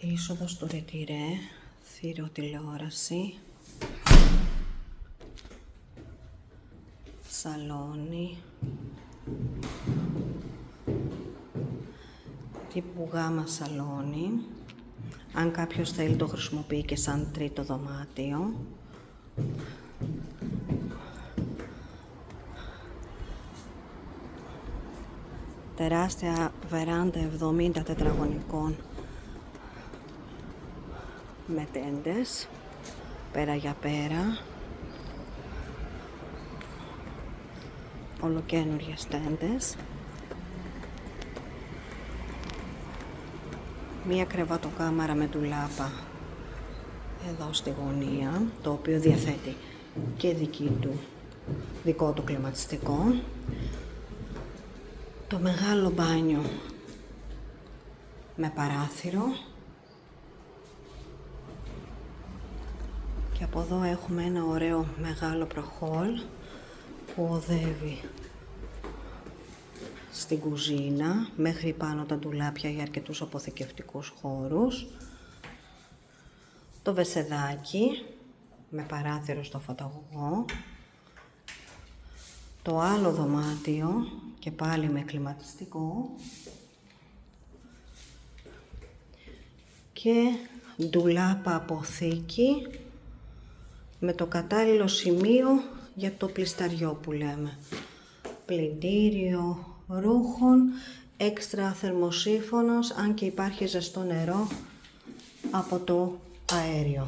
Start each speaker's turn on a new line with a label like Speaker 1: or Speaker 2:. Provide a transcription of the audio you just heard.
Speaker 1: Είσοδος του ρετυρέ, θύρο τηλεόραση, σαλόνι, τύπου γάμα σαλόνι. Αν κάποιος θέλει το χρησιμοποιεί και σαν τρίτο δωμάτιο. Τεράστια βεράντα 70 τετραγωνικών με τέντες, πέρα για πέρα, ολοκαίνουργιες τέντες, μία κρεβατοκάμαρα με ντουλάπα εδώ στη γωνία, το οποίο διαθέτει και δικό του κλιματιστικό. Το μεγάλο μπάνιο με παράθυρο. Και από εδώ έχουμε ένα ωραίο μεγάλο προχόλ που οδεύει στην κουζίνα, μέχρι πάνω τα ντουλάπια για αρκετούς αποθηκευτικούς χώρους. Το βεσεδάκι με παράθυρο στο φωταγωγό. Το άλλο δωμάτιο και πάλι με κλιματιστικό και ντουλάπα αποθήκη με το κατάλληλο σημείο για το πλυσταριό που λέμε. Πλυντήριο ρούχων, έξτρα θερμοσύφωνος, αν και υπάρχει ζεστό νερό από το αέριο.